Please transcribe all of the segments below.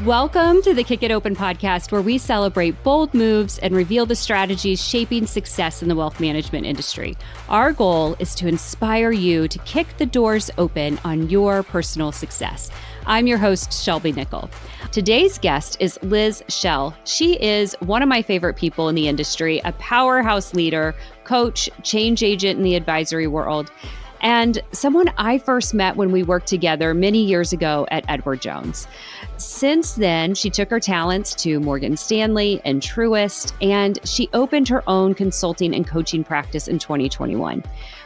Welcome to the Kick It Open podcast, where we celebrate bold moves and reveal the strategies shaping success in the wealth management industry. Our goal is to inspire you to kick the doors open on your personal success. I'm your host, Shelby Nicholl. Today's guest is Liz Schehl. She is one of my favorite people in the industry, a powerhouse leader, coach, change agent in the advisory world, and someone I first met when we worked together many years ago at Edward Jones. Since then, she took her talents to Morgan Stanley and Truist, and she opened her own consulting and coaching practice in 2021.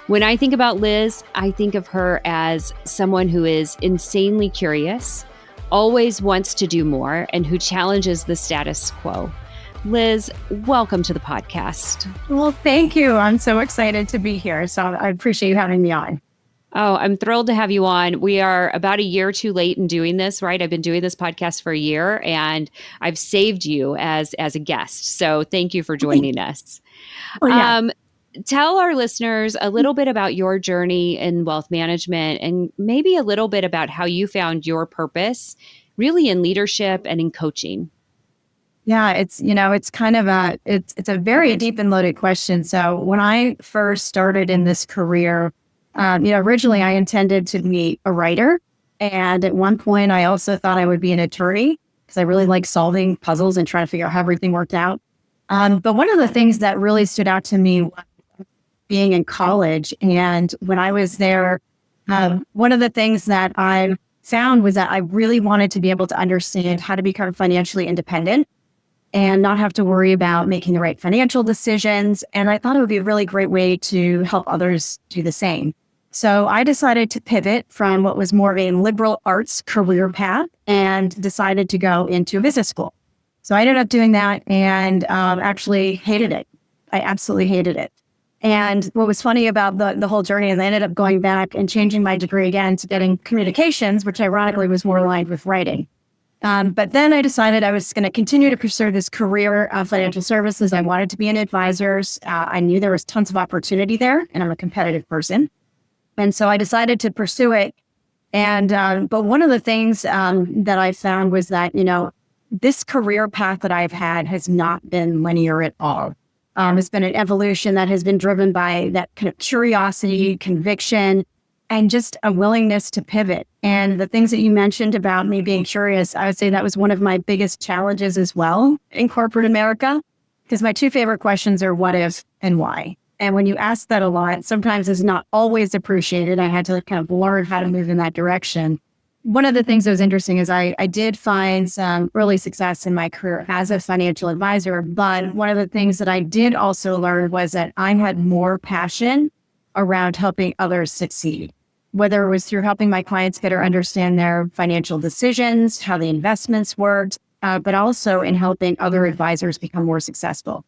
When I think about Liz, I think of her as someone who is insanely curious, always wants to do more, and who challenges the status quo. Liz, welcome to the podcast. Well, thank you. I'm so excited to be here. So I appreciate you having me on. Oh, I'm thrilled to have you on. We are about a year too late in doing this, right? I've been doing this podcast for a year, and I've saved you as a guest. So thank you for joining us. Oh, yeah. Tell our listeners a little bit about your journey in wealth management, and maybe a little bit about how you found your purpose really in leadership and in coaching. Yeah, it's kind of it's a very deep and loaded question. So when I first started in this career, originally I intended to be a writer. And at one point I also thought I would be an attorney because I really like solving puzzles and trying to figure out how everything worked out. But one of the things that really stood out to me was being in college. And when I was there, one of the things that I found was that I really wanted to be able to understand how to become financially independent and not have to worry about making the right financial decisions. And I thought it would be a really great way to help others do the same. So I decided to pivot from what was more of a liberal arts career path and decided to go into business school. So I ended up doing that and actually hated it. I absolutely hated it. And what was funny about the whole journey is I ended up going back and changing my degree again to getting communications, which ironically was more aligned with writing. But then I decided I was going to continue to pursue this career of financial services. I wanted to be an advisor. I knew there was tons of opportunity there, and I'm a competitive person. And so I decided to pursue it. And but one of the things that I found was that, this career path that I've had has not been linear at all. It's been an evolution that has been driven by that kind of curiosity, conviction, and just a willingness to pivot. And the things that you mentioned about me being curious, I would say that was one of my biggest challenges as well in corporate America, because my two favorite questions are what if and why. And when you ask that a lot, sometimes it's not always appreciated. I had to kind of learn how to move in that direction. One of the things that was interesting is I did find some early success in my career as a financial advisor. But one of the things that I did also learn was that I had more passion around helping others succeed, whether it was through helping my clients better understand their financial decisions, how the investments worked, but also in helping other advisors become more successful.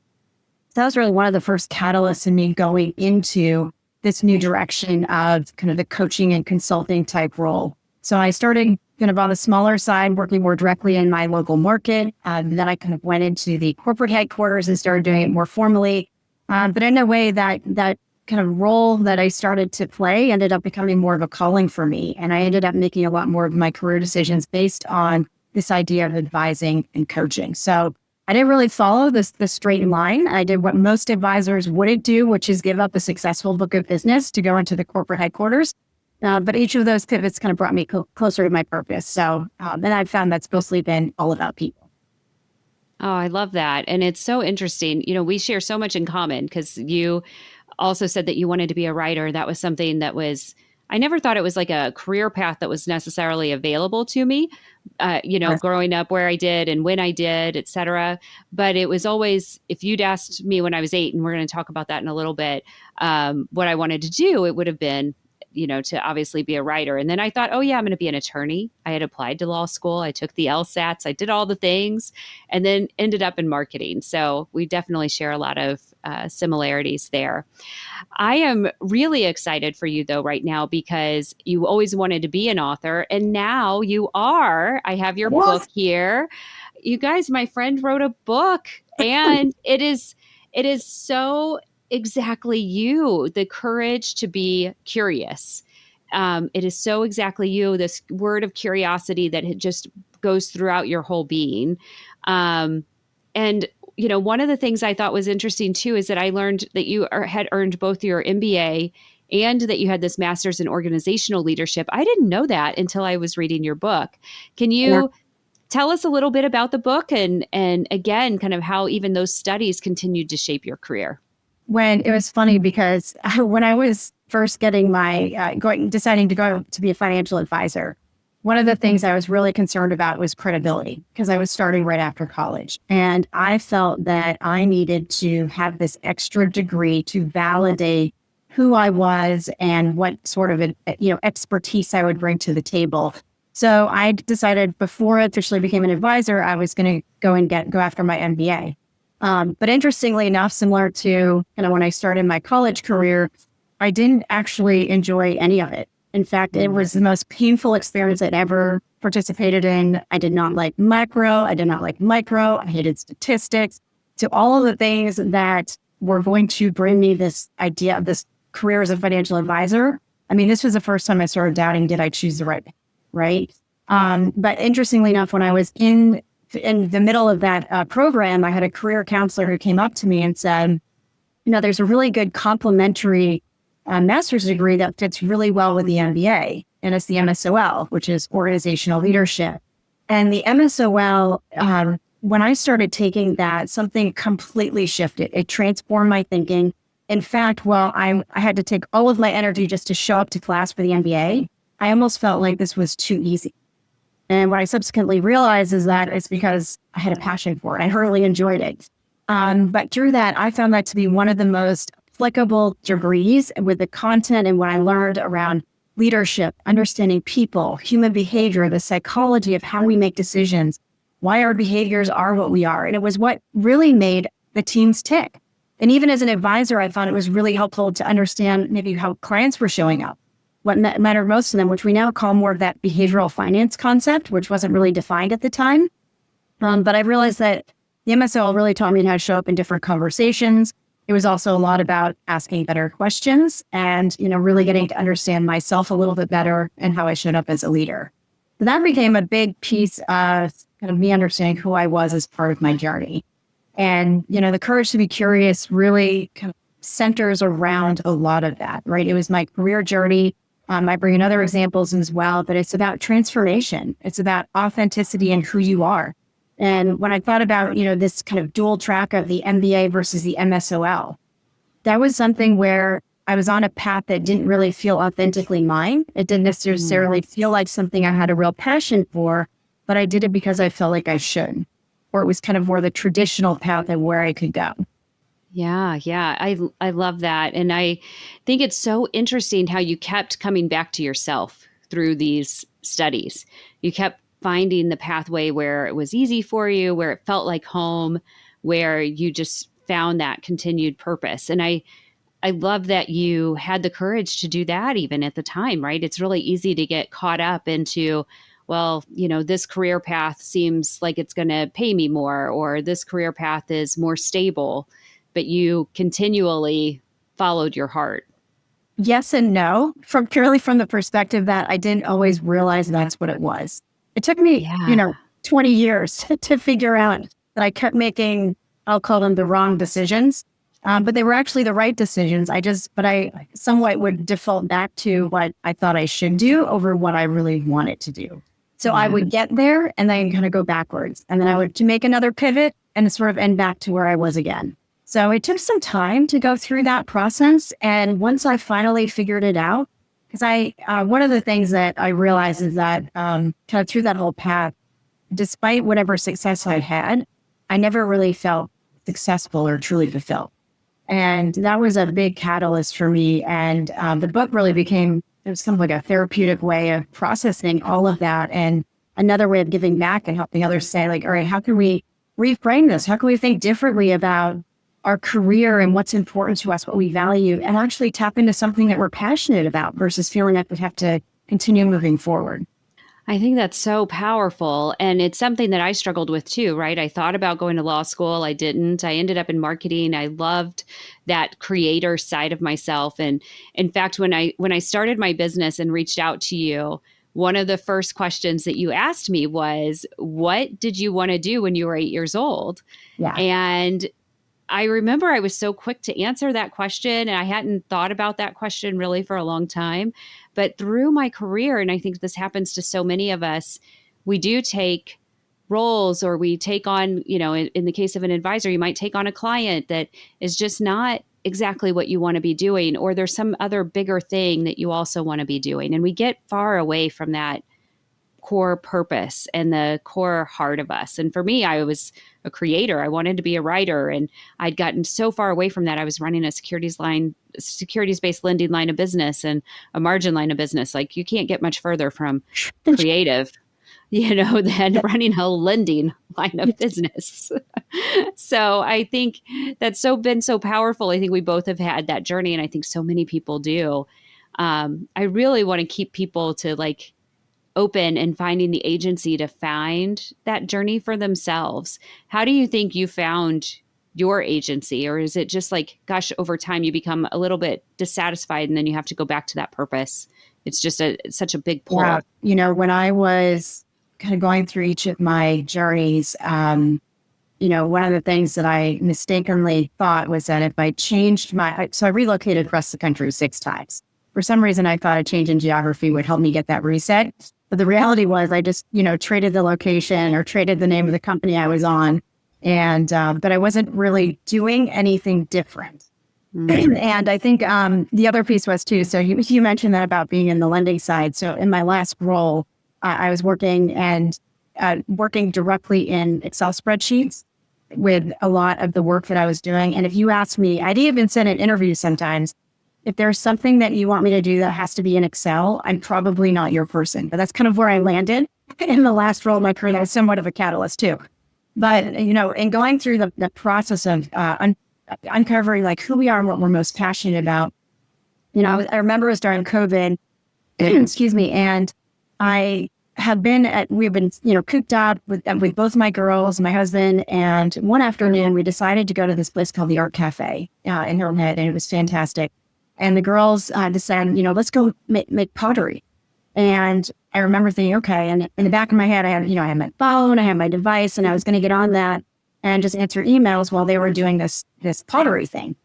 So that was really one of the first catalysts in me going into this new direction of kind of the coaching and consulting type role. So I started kind of on the smaller side, working more directly in my local market. Then I kind of went into the corporate headquarters and started doing it more formally. But in a way that kind of role that I started to play ended up becoming more of a calling for me. And I ended up making a lot more of my career decisions based on this idea of advising and coaching. So I didn't really follow the straight line. I did what most advisors wouldn't do, which is give up a successful book of business to go into the corporate headquarters. But each of those pivots kind of brought me closer to my purpose. So then I found that's mostly been all about people. Oh, I love that. And it's so interesting. We share so much in common because you also said that you wanted to be a writer. That was something that I never thought it was like a career path that was necessarily available to me, growing up where I did and when I did, et cetera. But it was always, if you'd asked me when I was 8, and we're going to talk about that in a little bit, what I wanted to do, it would have been to obviously be a writer. And then I thought, oh yeah, I'm going to be an attorney. I had applied to law school. I took the LSATs. I did all the things and then ended up in marketing. So we definitely share a lot of similarities there. I am really excited for you though right now because you always wanted to be an author and now you are. I have your book here. You guys, my friend wrote a book and it is so exactly you, the courage to be curious. It is so exactly you, this word of curiosity that had just goes throughout your whole being. Um, and one of the things I thought was interesting too is that I learned that you had earned both your MBA and that you had this master's in organizational leadership. I didn't know that until I was reading your book. Can Yeah. you tell us a little bit about the book and again, kind of how even those studies continued to shape your career? When it was funny because when I was first getting my deciding to go to be a financial advisor, one of the things I was really concerned about was credibility because I was starting right after college. And I felt that I needed to have this extra degree to validate who I was and what sort of expertise I would bring to the table. So I decided before I officially became an advisor, I was going to go after my MBA. But interestingly enough, similar to when I started my college career, I didn't actually enjoy any of it. In fact, it was the most painful experience I'd ever participated in. I did not like macro. I did not like micro. I hated statistics. So all of the things that were going to bring me this idea of this career as a financial advisor. I mean, this was the first time I started doubting, did I choose the right? But interestingly enough, when I was in the middle of that program, I had a career counselor who came up to me and said, there's a really good complementary master's degree that fits really well with the MBA. And it's the MSOL, which is organizational leadership. And the MSOL, when I started taking that, something completely shifted. It transformed my thinking. In fact, while I had to take all of my energy just to show up to class for the MBA, I almost felt like this was too easy. And what I subsequently realized is that it's because I had a passion for it. I really enjoyed it. But through that, I found that to be one of the most applicable degrees with the content and what I learned around leadership, understanding people, human behavior, the psychology of how we make decisions, why our behaviors are what we are. And it was what really made the teams tick. And even as an advisor, I found it was really helpful to understand maybe how clients were showing up, what mattered most to them, which we now call more of that behavioral finance concept, which wasn't really defined at the time. But I realized that the MSL really taught me how to show up in different conversations. It was also a lot about asking better questions and, really getting to understand myself a little bit better and how I showed up as a leader. So that became a big piece of kind of me understanding who I was as part of my journey. And, the courage to be curious really kind of centers around a lot of that, right? It was my career journey. I bring in other examples as well, but it's about transformation. It's about authenticity and who you are. And when I thought about, this kind of dual track of the MBA versus the MSOL, that was something where I was on a path that didn't really feel authentically mine. It didn't necessarily feel like something I had a real passion for, but I did it because I felt like I should, or it was kind of more the traditional path of where I could go. Yeah, yeah. I love that. And I think it's so interesting how you kept coming back to yourself through these studies. You kept finding the pathway where it was easy for you, where it felt like home, where you just found that continued purpose. And I love that you had the courage to do that even at the time, right? It's really easy to get caught up into, well, this career path seems like it's going to pay me more, or this career path is more stable, but you continually followed your heart. Yes and no, purely from the perspective that I didn't always realize that's what it was. It took me, Yeah. 20 years to figure out that I kept making, I'll call them the wrong decisions. But they were actually the right decisions. But I somewhat would default back to what I thought I should do over what I really wanted to do. So I Yeah. would get there and then kind of go backwards. And then I would to make another pivot and sort of end back to where I was again. So it took some time to go through that process. And once I finally figured it out, because one of the things that I realized is that kind of through that whole path, despite whatever success I had, I never really felt successful or truly fulfilled. And that was a big catalyst for me. And the book really it was kind of like a therapeutic way of processing all of that. And another way of giving back and helping others say, like, all right, how can we reframe this? How can we think differently about our career and what's important to us, what we value, and actually tap into something that we're passionate about versus feeling like we have to continue moving forward? I think that's so powerful. And it's something that I struggled with too, right? I thought about going to law school. I didn't. I ended up in marketing. I loved that creator side of myself. And in fact, when I started my business and reached out to you, one of the first questions that you asked me was, what did you want to do when you were 8 years old? Yeah. And I remember I was so quick to answer that question, and I hadn't thought about that question really for a long time. But through my career, and I think this happens to so many of us, we do take roles, or we take on, in the case of an advisor, you might take on a client that is just not exactly what you want to be doing, or there's some other bigger thing that you also want to be doing. And we get far away from that core purpose and the core heart of us. And for me, I was a creator. I wanted to be a writer, and I'd gotten so far away from that. I was running a securities-based lending line of business and a margin line of business. Like, you can't get much further from creative, than running a lending line of business. So I think that's been so powerful. I think we both have had that journey, and I think so many people do. I really want to keep people to open and finding the agency to find that journey for themselves. How do you think you found your agency? Or is it just gosh, over time you become a little bit dissatisfied and then you have to go back to that purpose? It's just such a big pull. Yeah. When I was kind of going through each of my journeys, one of the things that I mistakenly thought was that if I changed so I relocated across the country 6 times. For some reason, I thought a change in geography would help me get that reset. But the reality was I just, traded the location or traded the name of the company I was on. And, but I wasn't really doing anything different. Mm-hmm. And I think the other piece was too, so you mentioned that about being in the lending side. So in my last role, I was working directly in Excel spreadsheets with a lot of the work that I was doing. And if you ask me, I'd even said in interviews sometimes, if there's something that you want me to do that has to be in Excel, I'm probably not your person. But that's kind of where I landed in the last role of my career. That was somewhat of a catalyst too. But, in going through the process of uncovering who we are and what we're most passionate about, I remember it was during COVID, excuse me, and we've been cooped up with both my girls, my husband, and one afternoon we decided to go to this place called the Art Cafe in Hilton, and it was fantastic. And the girls decided, let's go make pottery. And I remember thinking, okay. And in the back of my head, I had my phone, I had my device, and I was going to get on that and just answer emails while they were doing this pottery thing.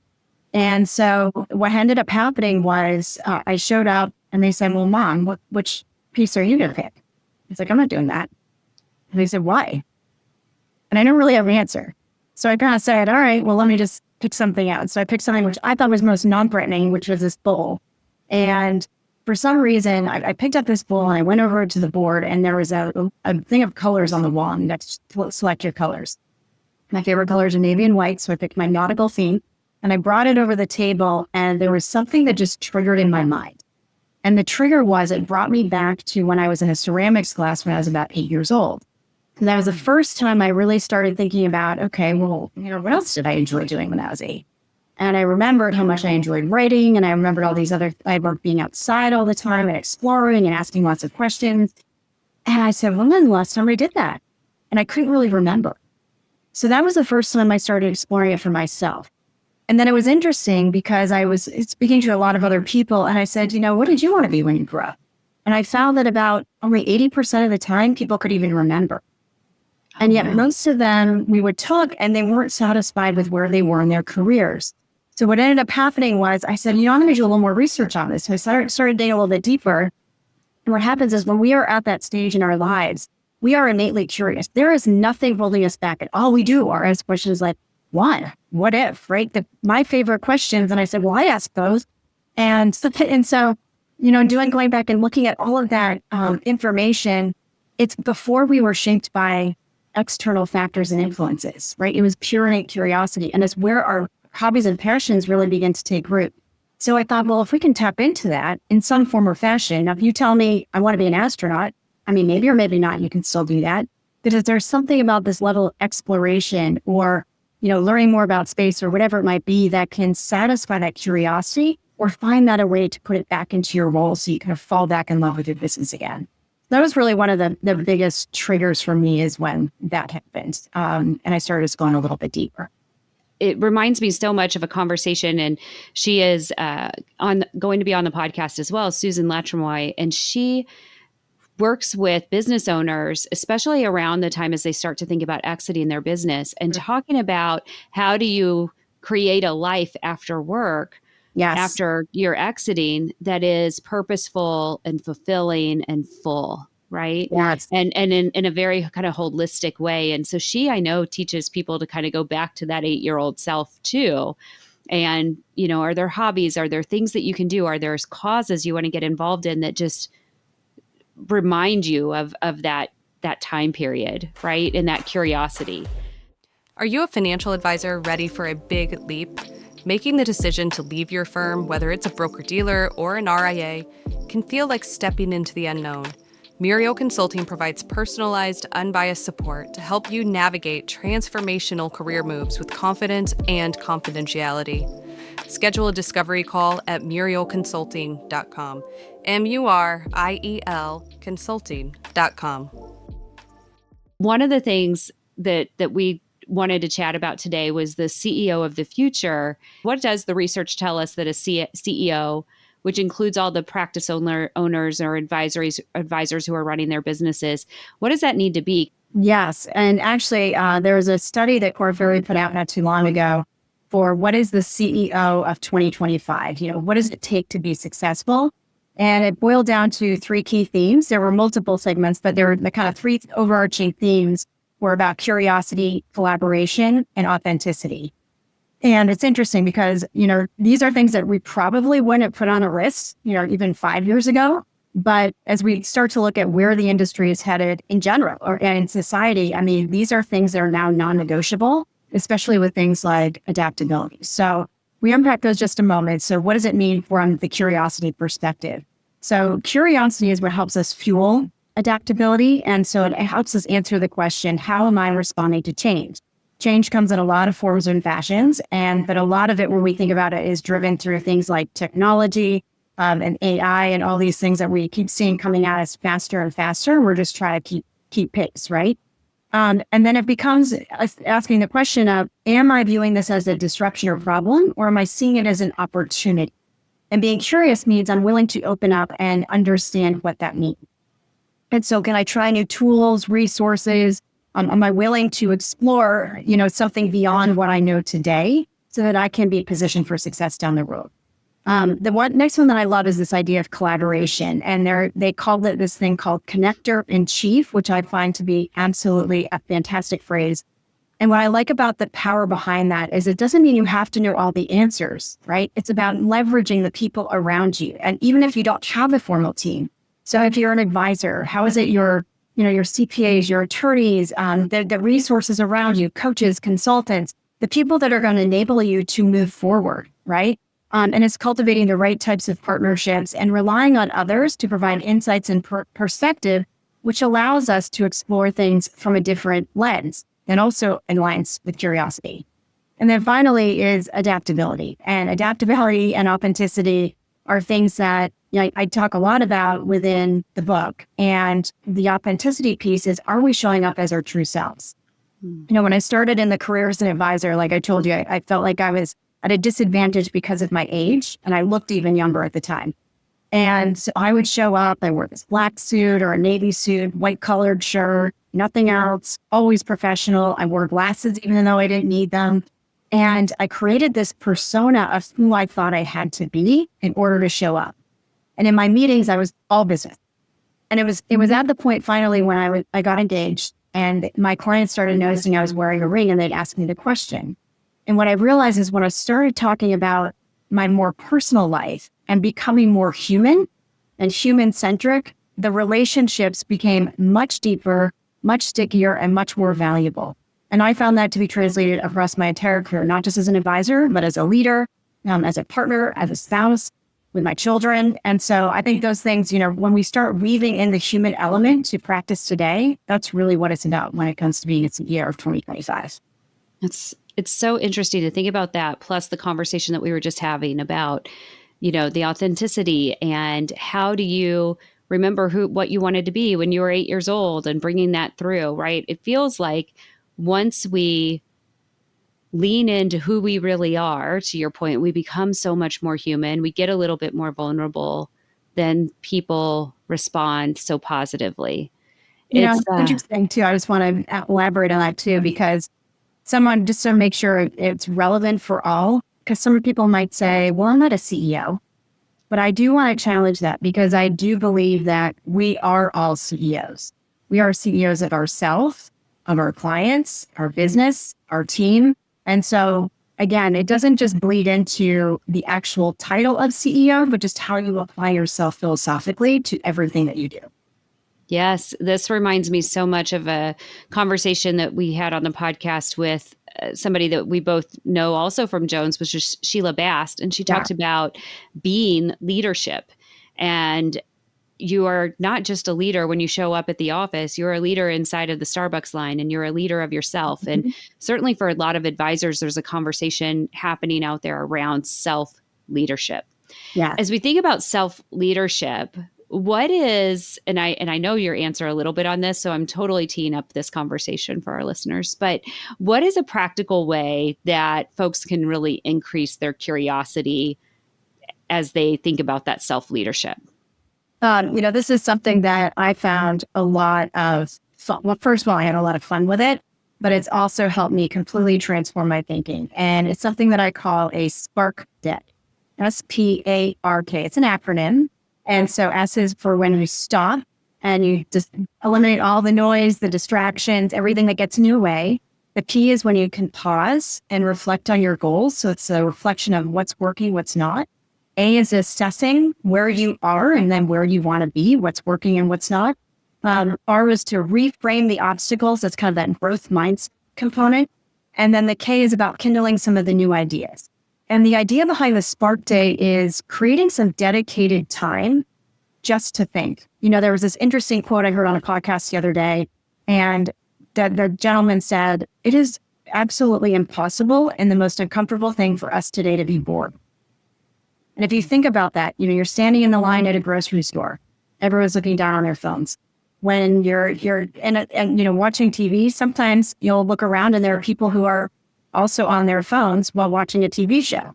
And so what ended up happening was I showed up and they said, well, Mom, which piece are you going to pick? I was like, I'm not doing that. And they said, why? And I didn't really have an answer. So I kind of said, all right, well, let me just pick something out. So I picked something which I thought was most non-threatening, which was this bowl. And for some reason, I picked up this bowl and I went over to the board, and there was a thing of colors on the wall, and that's select your colors. My favorite colors are navy and white, so I picked my nautical theme, and I brought it over the table, and there was something that just triggered in my mind. And the trigger was, it brought me back to when I was in a ceramics class when I was about 8 years old. And that was the first time I really started thinking about, okay, well, what else did I enjoy doing when I was 8? And I remembered how much I enjoyed writing, and I remembered all these I loved being outside all the time and exploring and asking lots of questions. And I said, well, when the last time I did that? And I couldn't really remember. So that was the first time I started exploring it for myself. And then it was interesting because I was speaking to a lot of other people, and I said, what did you want to be when you grew up? And I found that about only 80% of the time, people could even remember. And yet most of them, we would talk and they weren't satisfied with where they were in their careers. So what ended up happening was I said, I'm going to do a little more research on this. So I started digging a little bit deeper. And what happens is when we are at that stage in our lives, we are innately curious. There is nothing holding us back at all. We do are ask questions like, why? What if? Right? My favorite questions. And I said, well, I ask those. And so, going back and looking at all of that information, it's before we were shaped by external factors and influences, right? It was pure innate curiosity. And it's where our hobbies and passions really begin to take root. So I thought, well, if we can tap into that in some form or fashion, now if you tell me I want to be an astronaut, maybe or maybe not, you can still do that. Because there's something about this level of exploration or, learning more about space or whatever it might be that can satisfy that curiosity or find that a way to put it back into your role so you kind of fall back in love with your business again. That was really one of the biggest triggers for me is when that happened. And I started just going a little bit deeper. It reminds me so much of a conversation, and she is going to be on the podcast as well, Susan Latremoy, and she works with business owners, especially around the time as they start to think about exiting their business and talking about how do you create a life after work, Yes. after you're exiting, that is purposeful and fulfilling and full, right? Yes. And in a very kind of holistic way. And so she, I know, teaches people to kind of go back to that 8-year-old self too. And, are there hobbies? Are there things that you can do? Are there causes you want to get involved in that just remind you of that time period, right? And that curiosity. Are you a financial advisor ready for a big leap? Making the decision to leave your firm, whether it's a broker-dealer or an RIA, can feel like stepping into the unknown. Muriel Consulting provides personalized, unbiased support to help you navigate transformational career moves with confidence and confidentiality. Schedule a discovery call at murielconsulting.com. MURIEL consulting.com. One of the things that we wanted to chat about today was the CEO of the future. What does the research tell us that a CEO, which includes all the practice owners or advisors who are running their businesses, what does that need to be? Yes. And actually, there was a study that Core Ferry put out not too long ago for what is the CEO of 2025? What does it take to be successful? And it boiled down to three key themes. There were multiple segments, but there were the kind of three overarching themes were about curiosity, collaboration, and authenticity. And it's interesting because, these are things that we probably wouldn't have put on a list, even 5 years ago. But as we start to look at where the industry is headed in general and in society, I mean, these are things that are now non-negotiable, especially with things like adaptability. So we unpack those just a moment. So what does it mean from the curiosity perspective? So curiosity is what helps us fuel adaptability. And so it helps us answer the question, how am I responding to change? Change comes in a lot of forms and fashions. But a lot of it, when we think about it, is driven through things like technology, and AI and all these things that we keep seeing coming at us faster and faster. We're just trying to keep pace, right? And then it becomes asking the question of, am I viewing this as a disruption or problem, or am I seeing it as an opportunity? And being curious means I'm willing to open up and understand what that means. And so can I try new tools, resources? Am I willing to explore, something beyond what I know today so that I can be positioned for success down the road? Next one that I love is this idea of collaboration. And they called it this thing called connector in chief, which I find to be absolutely a fantastic phrase. And what I like about the power behind that is it doesn't mean you have to know all the answers, right? It's about leveraging the people around you. And even if you don't have a formal team. So if you're an advisor, how is it your CPAs, your attorneys, the resources around you, coaches, consultants, the people that are going to enable you to move forward, right? And it's cultivating the right types of partnerships and relying on others to provide insights and perspective, which allows us to explore things from a different lens and also aligns with curiosity. And then finally is adaptability. And adaptability and authenticity are things that I talk a lot about within the book. And the authenticity piece is, are we showing up as our true selves? When I started in the career as an advisor, like I told you, I felt like I was at a disadvantage because of my age, and I looked even younger at the time. And so I would show up, I wore this black suit or a navy suit, white colored shirt, nothing else, always professional. I wore glasses even though I didn't need them. And I created this persona of who I thought I had to be in order to show up. And in my meetings, I was all business. And it was at the point finally when I got engaged and my clients started noticing I was wearing a ring and they'd ask me the question. And what I realized is when I started talking about my more personal life and becoming more human and human-centric, the relationships became much deeper, much stickier, and much more valuable. And I found that to be translated across my entire career, not just as an advisor, but as a leader, as a partner, as a spouse, with my children. And so I think those things, when we start weaving in the human element to practice today, that's really what it's about when it comes to being a CEO of 2025. It's so interesting to think about that, plus the conversation that we were just having about, the authenticity and how do you remember what you wanted to be when you were 8 years old and bringing that through, right? It feels like once we lean into who we really are, to your point, we become so much more human. We get a little bit more vulnerable. Then people respond so positively. It's interesting too. I just want to elaborate on that too, because someone, just to make sure it's relevant for all, because some people might say, well, I'm not a CEO, but I do want to challenge that, because I do believe that we are all CEOs. We are CEOs of ourselves, of our clients, our business, our team. And so again, it doesn't just bleed into the actual title of CEO, but just how you apply yourself philosophically to everything that you do. Yes, this reminds me so much of a conversation that we had on the podcast with somebody that we both know also from Jones, which is Sheila Bast. And she talked about being leadership. And you are not just a leader when you show up at the office, you're a leader inside of the Starbucks line, and you're a leader of yourself. And certainly for a lot of advisors, there's a conversation happening out there around self-leadership. Yeah. As we think about self-leadership, what is, and I know your answer a little bit on this, so I'm totally teeing up this conversation for our listeners, but what is a practical way that folks can really increase their curiosity as they think about that self-leadership? This is something that I found a lot of fun. Well, first of all, I had a lot of fun with it, but it's also helped me completely transform my thinking. And it's something that I call a spark day. SPARK. It's an acronym. And so S is for when you stop and you just eliminate all the noise, the distractions, everything that gets in your way. The P is when you can pause and reflect on your goals. So it's a reflection of what's working, what's not. A is assessing where you are and then where you want to be, what's working and what's not. R is to reframe the obstacles. That's kind of that growth mindset component. And then the K is about kindling some of the new ideas. And the idea behind the Spark Day is creating some dedicated time just to think. There was this interesting quote I heard on a podcast the other day, and the gentleman said, it is absolutely impossible and the most uncomfortable thing for us today to be bored. And if you think about that, you're standing in the line at a grocery store. Everyone's looking down on their phones. When you're watching TV, sometimes you'll look around and there are people who are also on their phones while watching a TV show,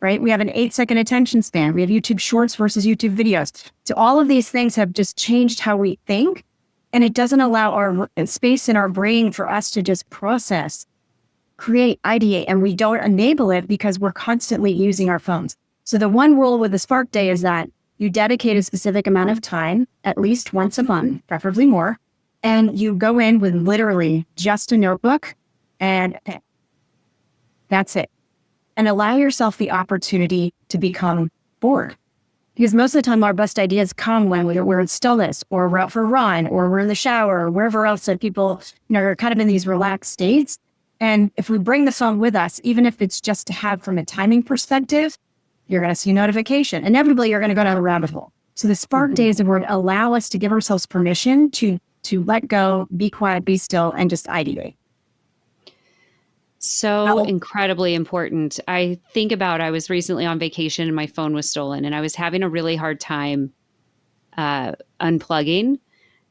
right? We have an 8-second attention span. We have YouTube Shorts versus YouTube videos. So all of these things have just changed how we think, and it doesn't allow our space in our brain for us to just process, create, ideate, and we don't enable it because we're constantly using our phones. So the one rule with the Spark Day is that you dedicate a specific amount of time, at least once a month, preferably more, and you go in with literally just a notebook and that's it. And allow yourself the opportunity to become bored. Because most of the time our best ideas come when we're in stillness or we're out for a run or we're in the shower or wherever else that people are kind of in these relaxed states. And if we bring the phone with us, even if it's just to have from a timing perspective, you're going to see a notification. Inevitably, you're going to go down a rabbit hole. So the Spark Days would allow us to give ourselves permission to let go, be quiet, be still, and just ideate. So incredibly important. I was recently on vacation and my phone was stolen and I was having a really hard time unplugging,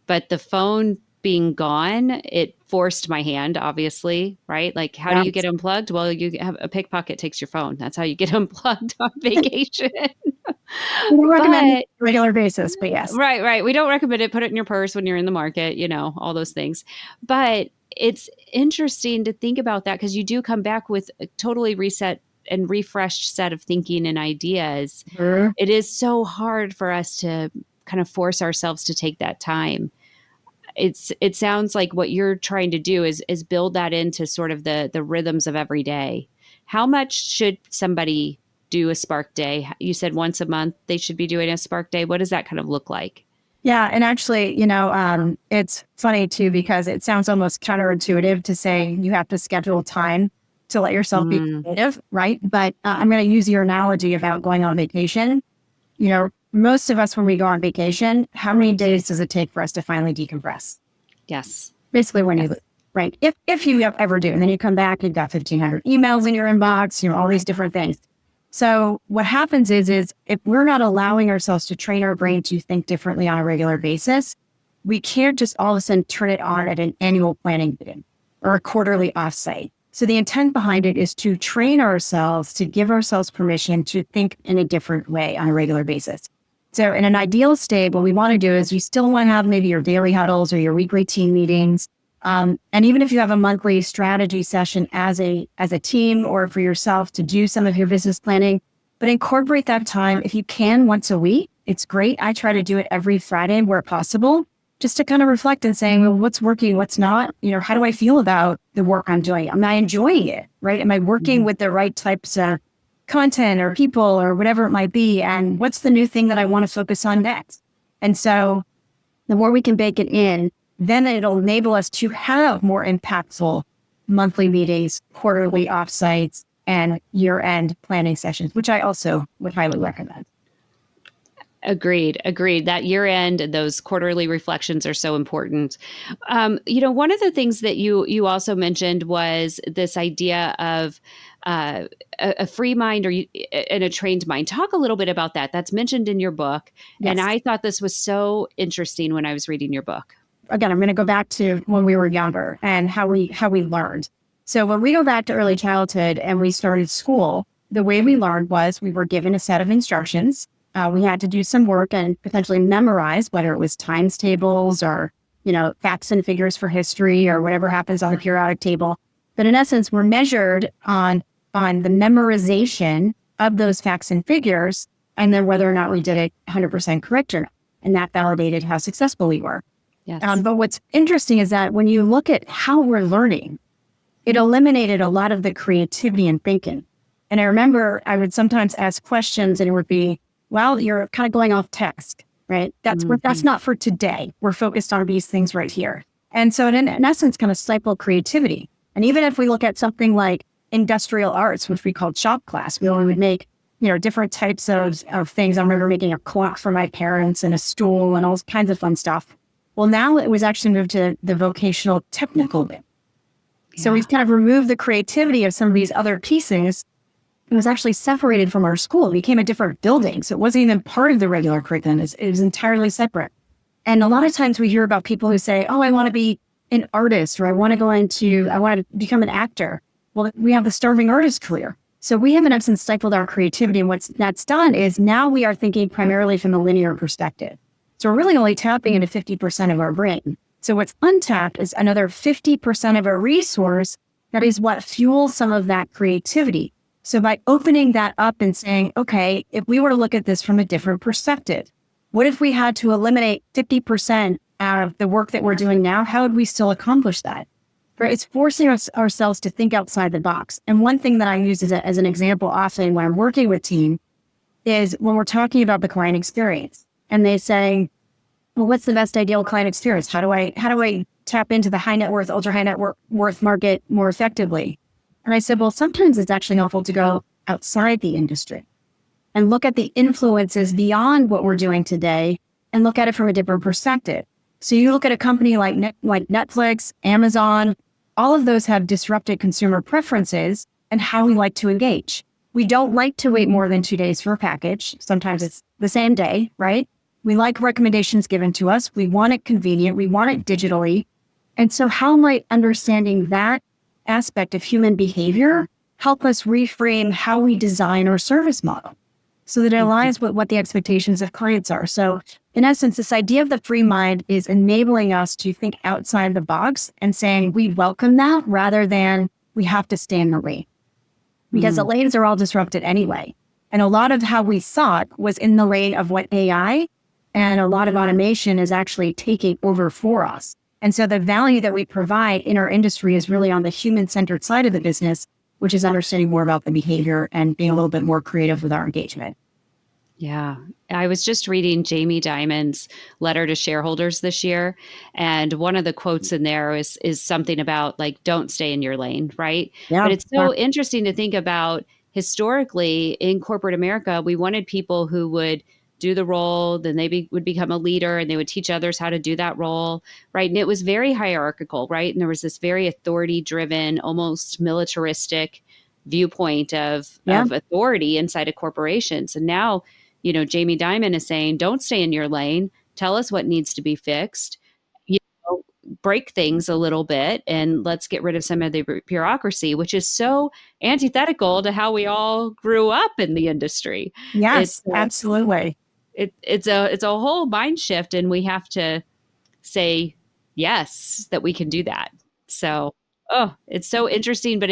but the phone being gone, it forced my hand, obviously, right? Like, how do you get unplugged? Well, you have a pickpocket takes your phone. That's how you get unplugged on vacation. We recommend it on a regular basis, but yes. Right. We don't recommend it. Put it in your purse when you're in the market, all those things. But it's interesting to think about that because you do come back with a totally reset and refreshed set of thinking and ideas. Mm-hmm. It is so hard for us to kind of force ourselves to take that time. It sounds like what you're trying to do is build that into sort of the rhythms of every day. How much should somebody do a Spark Day? You said once a month they should be doing a Spark Day. What does that kind of look like? Yeah. And actually, it's funny too, because it sounds almost counterintuitive to say you have to schedule time to let yourself be creative, right? But I'm going to use your analogy about going on vacation. Most of us, when we go on vacation, how many days does it take for us to finally decompress? Yes. Basically when you, right? If you ever do, and then you come back, you've got 1,500 emails in your inbox, all these different things. So what happens is if we're not allowing ourselves to train our brain to think differently on a regular basis, we can't just all of a sudden turn it on at an annual planning meeting or a quarterly offsite. So the intent behind it is to train ourselves, to give ourselves permission to think in a different way on a regular basis. So in an ideal state, what we want to do is you still want to have maybe your daily huddles or your weekly team meetings. And even if you have a monthly strategy session as a team or for yourself to do some of your business planning, but incorporate that time if you can once a week. It's great. I try to do it every Friday where possible, just to kind of reflect and saying, well, what's working, what's not? How do I feel about the work I'm doing? Am I enjoying it, right? Am I working with the right types of content or people or whatever it might be? And what's the new thing that I want to focus on next? And so the more we can bake it in, then it'll enable us to have more impactful monthly meetings, quarterly offsites, and year-end planning sessions, which I also would highly recommend. Agreed. That year end, those quarterly reflections are so important. One of the things that you also mentioned was this idea of a free mind and a trained mind. Talk a little bit about that. That's mentioned in your book. Yes. And I thought this was so interesting when I was reading your book. Again, I'm going to go back to when we were younger and how we learned. So when we go back to early childhood and we started school, the way we learned was we were given a set of instructions. We had to do some work and potentially memorize, whether it was times tables or, facts and figures for history or whatever happens on the periodic table. But in essence, we're measured on the memorization of those facts and figures, and then whether or not we did it 100% correct or not. And that validated how successful we were. Yes. But what's interesting is that when you look at how we're learning, it eliminated a lot of the creativity and thinking. And I remember I would sometimes ask questions and it would be, well, you're kind of going off text, right? That's not for today. We're focused on these things right here. And so in essence, kind of stifle creativity. And even if we look at something like industrial arts, which we called shop class, we would make, different types of things. I remember making a clock for my parents and a stool and all kinds of fun stuff. Well, now it was actually moved to the vocational technical bit. Yeah. So we've kind of removed the creativity of some of these other pieces. It was actually separated from our school. It became a different building. So it wasn't even part of the regular curriculum. It was entirely separate. And a lot of times we hear about people who say, oh, I want to be an artist, or I want to become an actor. Well, we have the starving artist career. So we have in essence stifled our creativity. And what that's done is now we are thinking primarily from a linear perspective. So we're really only tapping into 50% of our brain. So what's untapped is another 50% of a resource that is what fuels some of that creativity. So by opening that up and saying, okay, if we were to look at this from a different perspective, what if we had to eliminate 50% out of the work that we're doing now? How would we still accomplish that? Right? It's forcing ourselves to think outside the box. And one thing that I use as an example often when I'm working with team is when we're talking about the client experience and they say, well, what's the best ideal client experience? How do I tap into the high net worth, ultra high net worth market more effectively? And I said, well, sometimes it's actually helpful to go outside the industry and look at the influences beyond what we're doing today and look at it from a different perspective. So you look at a company like Netflix, Amazon, all of those have disrupted consumer preferences and how we like to engage. We don't like to wait more than 2 days for a package. Sometimes it's the same day, right? We like recommendations given to us. We want it convenient. We want it digitally. And so how might understanding that aspect of human behavior help us reframe how we design our service model so that it aligns with what the expectations of clients are? So in essence, this idea of the free mind is enabling us to think outside the box and saying we welcome that rather than we have to stay in the lane. Because the lanes are all disrupted anyway. And a lot of how we thought was in the lane of what AI and a lot of automation is actually taking over for us. And so the value that we provide in our industry is really on the human-centered side of the business, which is understanding more about the behavior and being a little bit more creative with our engagement. Yeah. I was just reading Jamie Dimon's letter to shareholders this year. And one of the quotes in there is something about like, don't stay in your lane, right? Yeah. But it's so interesting to think about historically in corporate America, we wanted people who would do the role, then they would become a leader and they would teach others how to do that role, right? And it was very hierarchical, right? And there was this very authority-driven, almost militaristic viewpoint of authority inside of corporations. And now, Jamie Dimon is saying, don't stay in your lane. Tell us what needs to be fixed. Break things a little bit and let's get rid of some of the bureaucracy, which is so antithetical to how we all grew up in the industry. Yes, absolutely. it's a whole mind shift, and we have to say yes that we can do that. So, oh, it's so interesting, but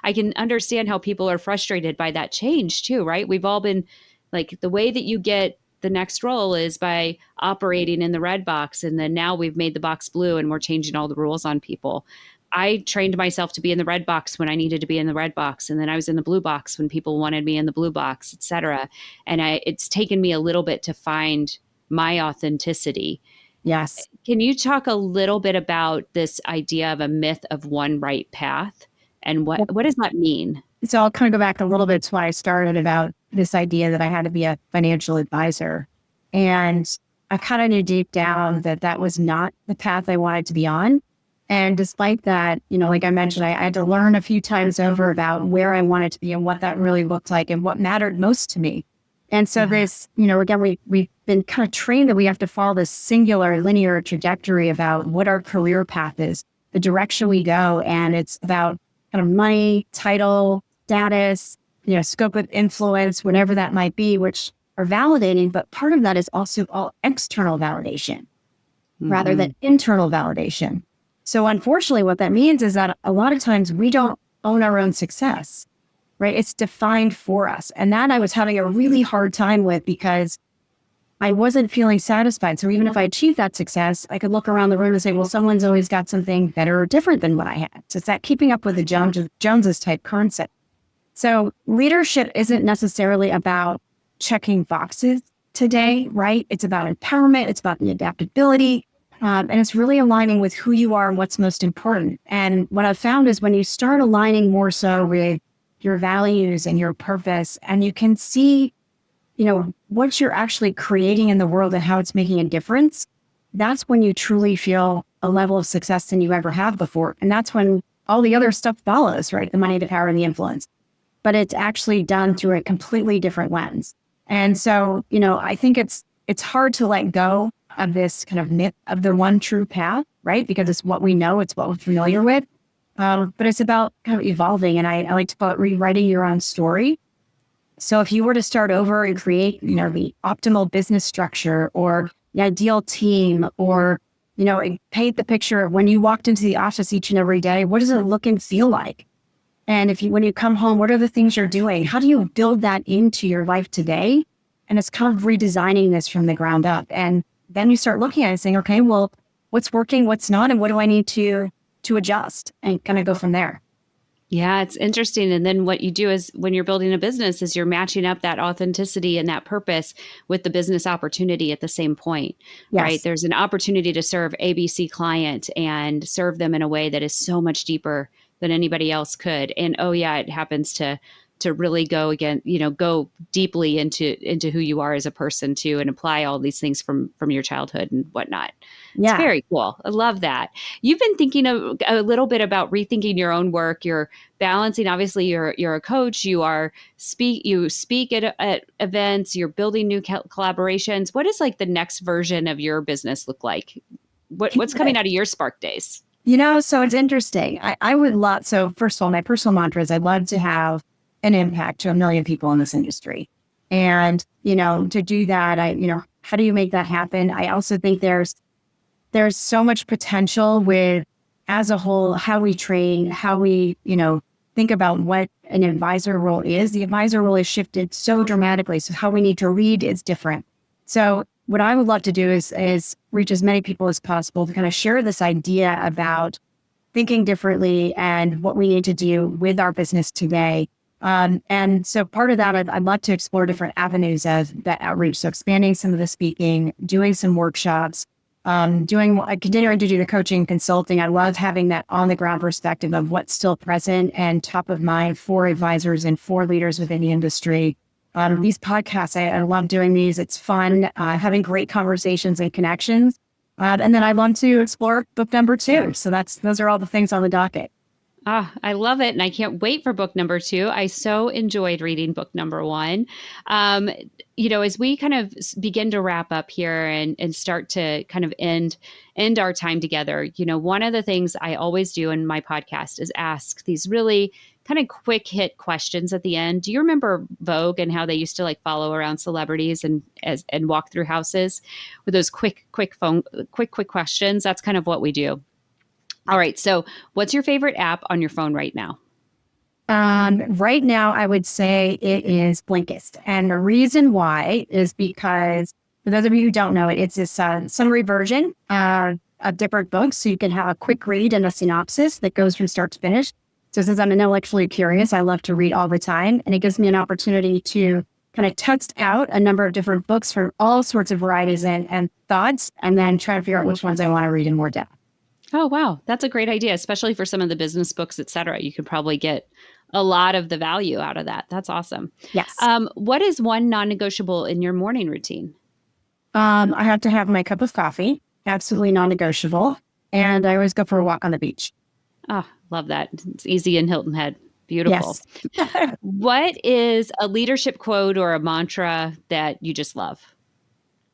I can understand how people are frustrated by that change too, right? We've all been like, the way that you get the next role is by operating in the red box, and then now we've made the box blue and we're changing all the rules on people. I trained myself to be in the red box when I needed to be in the red box, and then I was in the blue box when people wanted me in the blue box, et cetera. And it's taken me a little bit to find my authenticity. Yes. Can you talk a little bit about this idea of a myth of one right path, and what does that mean? So I'll kind of go back a little bit to why I started about this idea that I had to be a financial advisor. And I kind of knew deep down that that was not the path I wanted to be on. And despite that, like I mentioned, I had to learn a few times over about where I wanted to be and what that really looked like and what mattered most to me. And so this, again, we've been kind of trained that we have to follow this singular linear trajectory about what our career path is, the direction we go. And it's about kind of money, title, status, scope of influence, whatever that might be, which are validating. But part of that is also all external validation rather than internal validation. So unfortunately, what that means is that a lot of times we don't own our own success. Right? It's defined for us. And that I was having a really hard time with because I wasn't feeling satisfied. So even if I achieved that success, I could look around the room and say, well, someone's always got something better or different than what I had. So it's that keeping up with the Joneses type concept. So leadership isn't necessarily about checking boxes today, right? It's about empowerment. It's about the adaptability. And it's really aligning with who you are and what's most important. And what I've found is when you start aligning more so with your values and your purpose, and you can see, what you're actually creating in the world and how it's making a difference, that's when you truly feel a level of success than you ever have before. And that's when all the other stuff follows, right? The money, the power, and the influence. But it's actually done through a completely different lens. And so, I think it's hard to let go of this kind of myth of the one true path, right? Because it's what we know, it's what we're familiar with. But it's about kind of evolving. And I like to call it rewriting your own story. So if you were to start over and create, the optimal business structure or the ideal team, or, paint the picture of when you walked into the office each and every day, what does it look and feel like? And when you come home, what are the things you're doing? How do you build that into your life today? And it's kind of redesigning this from the ground up. And then you start looking at it and saying, okay, well, what's working, what's not, and what do I need to adjust, and kind of go from there. Yeah, it's interesting. And then what you do is when you're building a business is you're matching up that authenticity and that purpose with the business opportunity at the same point, Yes. right? There's an opportunity to serve ABC client and serve them in a way that is so much deeper than anybody else could. And oh yeah, it happens to really go again, go deeply into who you are as a person too, and apply all these things from your childhood and whatnot. Yeah. It's very cool. I love that. You've been thinking a little bit about rethinking your own work. You're balancing, obviously you're a coach, you speak at events, you're building new collaborations. What does like the next version of your business look like? What's coming out of your Spark days? So it's interesting. I would love, so first of all, my personal mantra is I'd love to have an impact to 1 million people in this industry. And, to do that, how do you make that happen? I also think there's so much potential with, as a whole, how we train, how we, think about what an advisor role is. The advisor role has shifted so dramatically. So how we need to read is different. So what I would love to do is reach as many people as possible to kind of share this idea about thinking differently and what we need to do with our business today. And so part of that, I'd love to explore different avenues of that outreach. So expanding some of the speaking, doing some workshops, continuing to do the coaching, consulting. I love having that on the ground perspective of what's still present and top of mind for advisors and for leaders within the industry. These podcasts, I love doing these. It's fun, having great conversations and connections. And then I love to explore book number 2. So those are all the things on the docket. Ah, I love it. And I can't wait for book number two. I so enjoyed reading book number one. Um, as we kind of begin to wrap up here and start to kind of end our time together, one of the things I always do in my podcast is ask these really kind of quick hit questions at the end. Do you remember Vogue and how they used to like follow around celebrities and walk through houses with those quick questions? That's kind of what we do. All right. So, what's your favorite app on your phone right now? Right now, I would say it is Blinkist. And the reason why is because, for those of you who don't know it, it's this summary version of different books. So you can have a quick read and a synopsis that goes from start to finish. So since I'm intellectually curious, I love to read all the time. And it gives me an opportunity to kind of test out a number of different books from all sorts of varieties and thoughts, and then try to figure out which ones I want to read in more depth. Oh, wow. That's a great idea, especially for some of the business books, et cetera. You could probably get a lot of the value out of that. That's awesome. Yes. What is one non-negotiable in your morning routine? I have to have my cup of coffee, absolutely non-negotiable. And I always go for a walk on the beach. Oh, love that. It's easy in Hilton Head. Beautiful. Yes. What is a leadership quote or a mantra that you just love?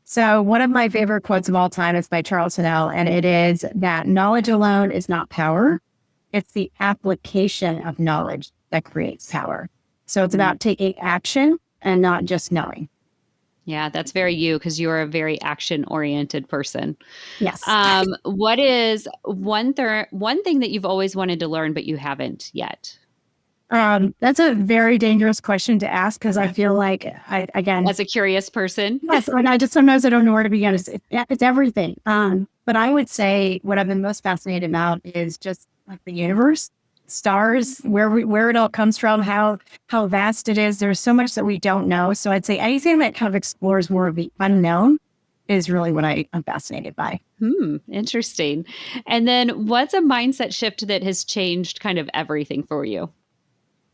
So one of my favorite quotes of all time is by Charles Snell, and it is that knowledge alone is not power. It's the application of knowledge that creates power. So it's about taking action and not just knowing. Yeah, that's very you because you're a very action-oriented person. Yes. What is one thing that you've always wanted to learn but you haven't yet? That's a very dangerous question to ask because I feel like As a curious person. yes, and sometimes I don't know where to begin. It's everything. But I would say what I've been most fascinated about is just like the universe, stars, where it all comes from, how vast it is. There's so much that we don't know. So I'd say anything that kind of explores more of the unknown is really what I'm fascinated by. Interesting. And then what's a mindset shift that has changed kind of everything for you?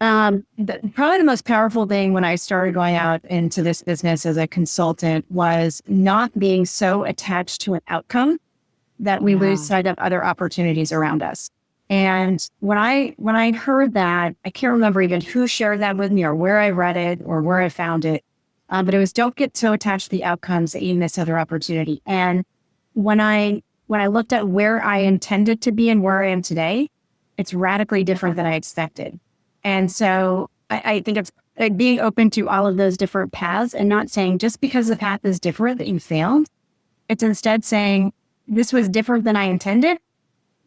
Probably the most powerful thing when I started going out into this business as a consultant was not being so attached to an outcome that we lose sight of other opportunities around us. And when I heard that, I can't remember even who shared that with me or where I read it or where I found it. But it was don't get so attached to the outcomes that you miss other opportunity. And when I looked at where I intended to be and where I am today, it's radically different than I expected. And so I think it's like being open to all of those different paths and not saying just because the path is different that you failed. It's instead saying this was different than I intended,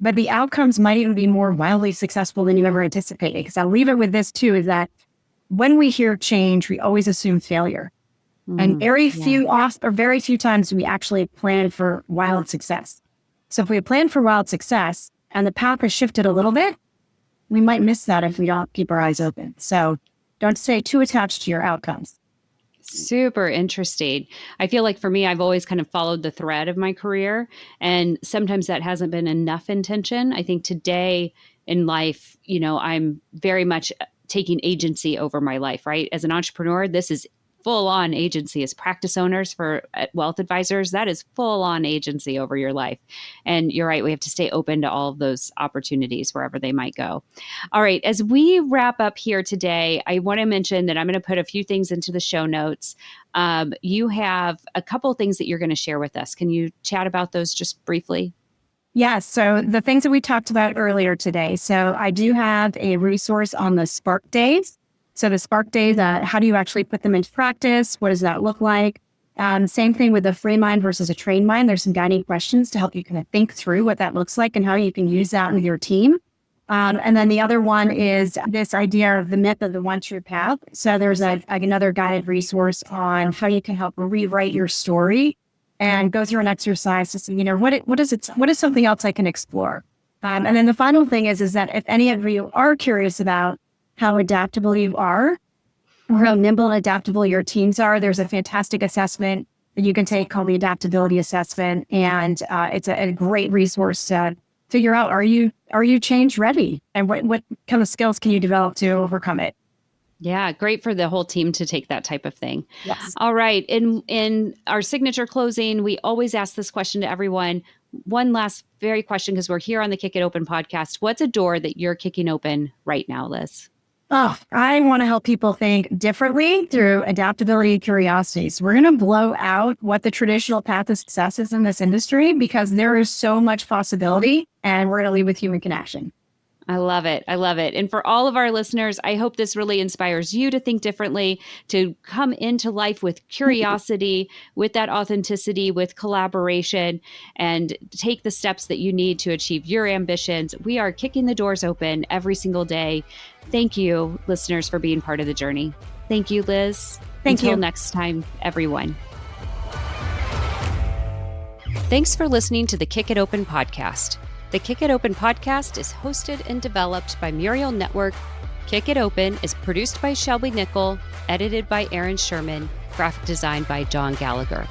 but the outcomes might even be more wildly successful than you ever anticipated. Because I'll leave it with this too, is that when we hear change, we always assume failure. And very few times we actually plan for wild success. So if we plan for wild success and the path has shifted a little bit, we might miss that if we don't keep our eyes open. So don't stay too attached to your outcomes. Super interesting. I feel like for me, I've always kind of followed the thread of my career, and sometimes that hasn't been enough intention. I think today in life, I'm very much taking agency over my life, right? As an entrepreneur, this is full on agency. As practice owners for wealth advisors, that is full on agency over your life. And you're right, we have to stay open to all of those opportunities wherever they might go. All right, as we wrap up here today, I want to mention that I'm going to put a few things into the show notes. You have a couple things that you're going to share with us. Can you chat about those just briefly? Yes. So the things that we talked about earlier today. So I do have a resource on the Spark Days. So the Spark Days, how do you actually put them into practice? What does that look like? Same thing with a free mind versus a trained mind. There's some guiding questions to help you kind of think through what that looks like and how you can use that with your team. And then the other one is this idea of the myth of the one true path. So there's another guided resource on how you can help rewrite your story and go through an exercise to see, what is something else I can explore? And then the final thing is that if any of you are curious about how adaptable you are, or how nimble and adaptable your teams are, there's a fantastic assessment that you can take called the Adaptability Assessment. And it's a great resource to figure out, are you change ready? And what kind of skills can you develop to overcome it? Yeah, great for the whole team to take that type of thing. Yes. All right. In our signature closing, we always ask this question to everyone. one last very question, because we're here on the Kick It Open podcast. What's a door that you're kicking open right now, Liz? Oh, I want to help people think differently through adaptability and curiosity. So we're going to blow out what the traditional path of success is in this industry, because there is so much possibility, and we're going to lead with human connection. I love it. I love it. And for all of our listeners, I hope this really inspires you to think differently, to come into life with curiosity, with that authenticity, with collaboration, and take the steps that you need to achieve your ambitions. We are kicking the doors open every single day. Thank you, listeners, for being part of the journey. Thank you, Liz. Thank you. Until next time, everyone. Thanks for listening to the Kick It Open podcast. The Kick It Open podcast is hosted and developed by Muriel Network. Kick It Open is produced by Shelby Nicholl, edited by Aaron Sherman, graphic design by John Gallagher.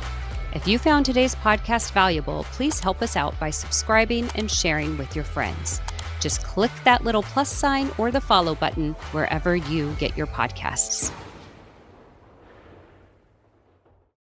If you found today's podcast valuable, please help us out by subscribing and sharing with your friends. Just click that little plus sign or the follow button wherever you get your podcasts.